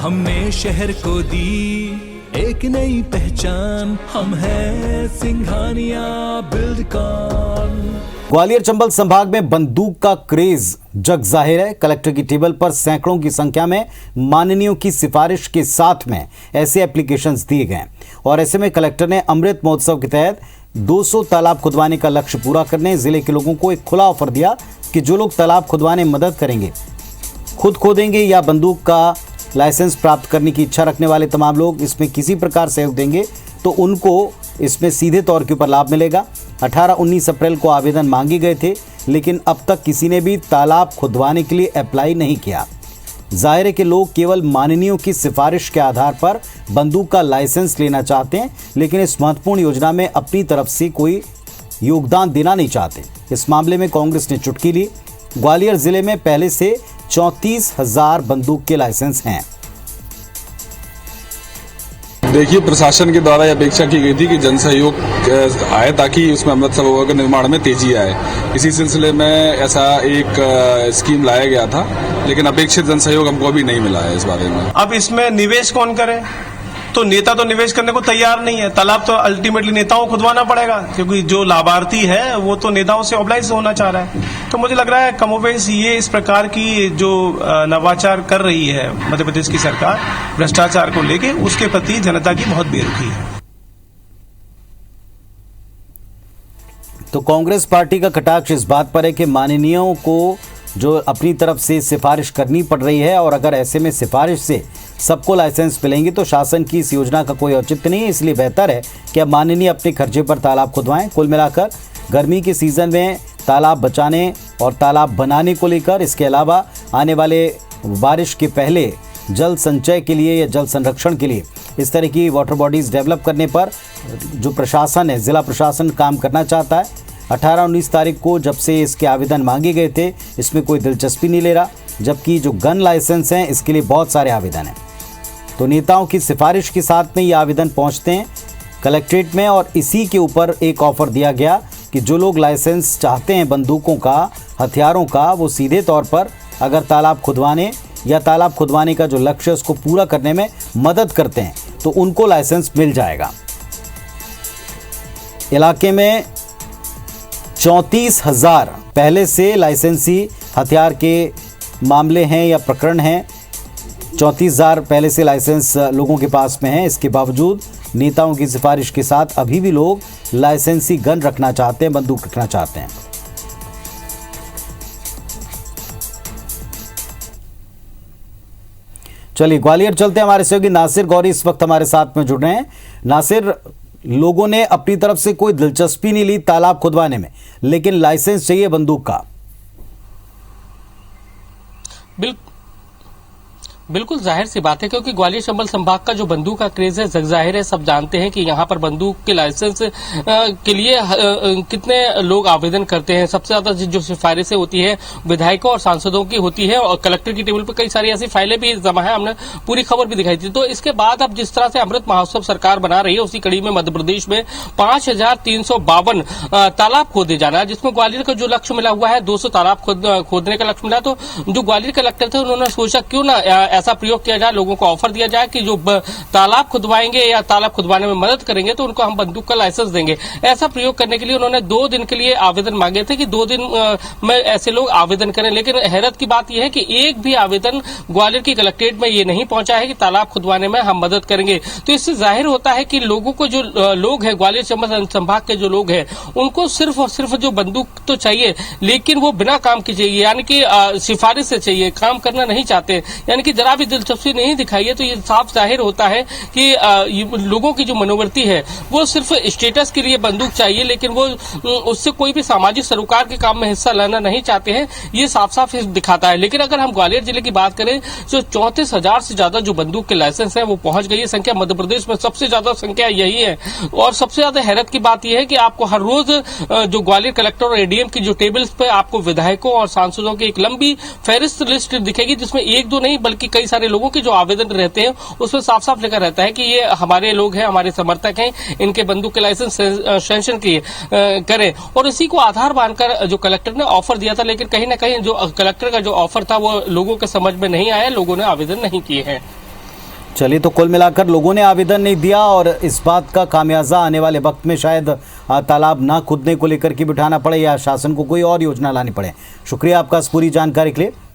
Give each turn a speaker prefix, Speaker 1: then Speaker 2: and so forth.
Speaker 1: हमने शहर को दी एक नई पहचान, हम हैं सिंघानिया बिल्डकॉन।
Speaker 2: ग्वालियर चंबल संभाग में बंदूक का क्रेज जग जाहिर है। कलेक्टर की टेबल पर सैकड़ों की संख्या में माननीयों की सिफारिश के साथ में ऐसे एप्लीकेशंस दिए गए और ऐसे में कलेक्टर ने अमृत महोत्सव के तहत 200 तालाब खुदवाने का लक्ष्य पूरा करने जिले के लोगों को एक खुला ऑफर दिया कि जो लोग तालाब खुदवाने में मदद करेंगे, खुद खोदेंगे या बंदूक का लाइसेंस प्राप्त करने की इच्छा रखने वाले तमाम लोग इसमें किसी प्रकार सहयोग देंगे तो उनको इसमें सीधे तौर के ऊपर लाभ मिलेगा। 18-19 अप्रैल को आवेदन मांगे गए थे, लेकिन अब तक किसी ने भी तालाब खुदवाने के लिए अप्लाई नहीं किया। जाहिर है कि लोग केवल माननीयों की सिफारिश के आधार पर बंदूक का लाइसेंस लेना चाहते हैं, लेकिन इस महत्वपूर्ण योजना में अपनी तरफ से कोई योगदान देना नहीं चाहते। इस मामले में कांग्रेस ने चुटकी ली। ग्वालियर जिले में पहले से 34,000 बंदूक के लाइसेंस हैं।
Speaker 3: देखिए, प्रशासन के द्वारा यह अपेक्षा की गई थी कि जन सहयोग आए ताकि उसमें अमृत सरोवर के निर्माण में तेजी आए। इसी सिलसिले में ऐसा एक स्कीम लाया गया था, लेकिन अपेक्षित जन सहयोग हमको अभी नहीं मिला है इस बारे में।
Speaker 4: अब इसमें निवेश कौन करे? तो नेता तो निवेश करने को तैयार नहीं है। तालाब तो अल्टीमेटली नेताओं को खुदवाना पड़ेगा, क्योंकि जो लाभार्थी है वो तो नेताओं से ऑब्लाइज होना चाह रहा है। तो मुझे लग रहा है कमोबेश ये इस प्रकार की जो नवाचार कर रही है मध्य प्रदेश की सरकार भ्रष्टाचार को लेके, उसके प्रति जनता की बहुत बेरुखी है।
Speaker 2: तो कांग्रेस पार्टी का कटाक्ष इस बात पर है कि माननीयों को जो अपनी तरफ से सिफारिश करनी पड़ रही है और अगर ऐसे में सिफारिश से सबको लाइसेंस मिलेंगे तो शासन की इस योजना का कोई औचित्य नहीं है। इसलिए बेहतर है कि अब माननीय अपने खर्चे पर तालाब खुदवाएं। कुल मिलाकर गर्मी के सीजन में तालाब बचाने और तालाब बनाने को लेकर, इसके अलावा आने वाले बारिश के पहले जल संचय के लिए या जल संरक्षण के लिए इस तरह की वाटर बॉडीज डेवलप करने पर जो प्रशासन है, जिला प्रशासन काम करना चाहता है। 18-19 तारीख को जब से इसके आवेदन मांगे गए थे, इसमें कोई दिलचस्पी नहीं ले रहा, जबकि जो गन लाइसेंस हैं इसके लिए बहुत सारे आवेदन हैं। तो नेताओं की सिफारिश के साथ में ये आवेदन पहुंचते हैं कलेक्ट्रेट में और इसी के ऊपर एक ऑफर दिया गया कि जो लोग लाइसेंस चाहते हैं बंदूकों का, हथियारों का, वो सीधे तौर पर अगर तालाब खुदवाने या तालाब खुदवाने का जो लक्ष्य है उसको पूरा करने में मदद करते हैं तो उनको लाइसेंस मिल जाएगा। इलाके में 34,000 पहले से लाइसेंसी हथियार के मामले हैं या प्रकरण हैं। 34,000 पहले से लाइसेंस लोगों के पास में है। इसके बावजूद नेताओं की सिफारिश के साथ अभी भी लोग लाइसेंसी गन रखना चाहते हैं, बंदूक रखना चाहते हैं। चलिए ग्वालियर चलते हैं। हमारे सहयोगी नासिर गौरी इस वक्त हमारे साथ में जुड़ रहे हैं। नासिर, लोगों ने अपनी तरफ से कोई दिलचस्पी नहीं ली तालाब खुदवाने में, लेकिन लाइसेंस चाहिए बंदूक का।
Speaker 5: बिल्कुल जाहिर सी बात है, क्योंकि ग्वालियर चंबल संभाग का जो बंदूक का क्रेज है जग जाहिर है। सब जानते हैं कि यहाँ पर बंदूक के लाइसेंस के लिए कितने लोग आवेदन करते हैं। सबसे ज्यादा जो सिफारिशें होती है विधायकों और सांसदों की होती है और कलेक्टर की टेबल पर कई सारी ऐसी फाइलें भी जमा है। हमने पूरी खबर भी दिखाई थी। तो इसके बाद अब जिस तरह से अमृत महोत्सव सरकार बना रही है, उसी कड़ी में मध्य प्रदेश में 5,352 तालाब खोदे जाना है, जिसमें ग्वालियर का जो लक्ष्य मिला हुआ है 200 तालाब खोदने का लक्ष्य मिला। तो जो ग्वालियर कलेक्टर थे उन्होंने सोचा क्यों ना ऐसा प्रयोग किया जाए, लोगों को ऑफर दिया जाए कि जो तालाब खुदवाएंगे या तालाब खुदवाने में मदद करेंगे तो उनको हम बंदूक का लाइसेंस देंगे। ऐसा प्रयोग करने के लिए उन्होंने 2 दिन के लिए आवेदन मांगे थे कि 2 दिन में ऐसे लोग आवेदन करें। लेकिन हैरत की बात यह है कि एक भी आवेदन ग्वालियर की कलेक्ट्रेट में ये नहीं पहुंचा है कि तालाब खुदवाने में हम मदद करेंगे। तो इससे जाहिर होता है कि लोगों को जो लोग हैं, ग्वालियर चंबल संभाग के जो लोग हैं, उनको सिर्फ और सिर्फ जो बंदूक तो चाहिए, लेकिन वो बिना काम के चाहिए, यानी कि सिफारिश से चाहिए, काम करना नहीं चाहते, यानी कि जरा भी दिलचस्पी नहीं दिखाई है। तो ये साफ जाहिर होता है कि लोगों की जो मनोवृत्ति है वो सिर्फ स्टेटस के लिए बंदूक चाहिए, लेकिन वो उससे कोई भी सामाजिक सरोकार के काम में हिस्सा लेना नहीं चाहते हैं। ये साफ साफ दिखाता है। लेकिन अगर हम ग्वालियर जिले की बात करें तो 34,000 से ज्यादा जो बंदूक के लाइसेंस है वो पहुंच गई है। संख्या मध्य प्रदेश में सबसे ज्यादा संख्या यही है। और सबसे ज्यादा हैरत की बात यह है कि आपको हर रोज जो ग्वालियर कलेक्टर और एडीएम की जो टेबल्स पे आपको विधायकों और सांसदों की एक लंबी फहरिस्त लिस्ट दिखेगी, जिसमें 1-2 नहीं बल्कि कई सारे लोगों के जो आवेदन रहते हैं उसमें साफ साफ लिखा रहता है कि ये हमारे लोग हैं, हमारे समर्थक हैं, इनके बंदूक के लाइसेंस सैंक्शन करें। और इसी को आधार मानकर जो कलेक्टर ने ऑफर दिया था, लेकिन कहीं ना कहीं जो कलेक्टर का जो ऑफर था वो लोगों के समझ में नहीं आया, लोगों ने आवेदन नहीं किए हैं।
Speaker 2: चलिए, तो कुल मिलाकर लोगों ने आवेदन नहीं दिया और इस बात का खामियाजा आने वाले वक्त में शायद तालाब ना खुदने को लेकर के बिठाना पड़े या शासन को कोई और योजना लानी पड़े। शुक्रिया आपका इस पूरी जानकारी के लिए।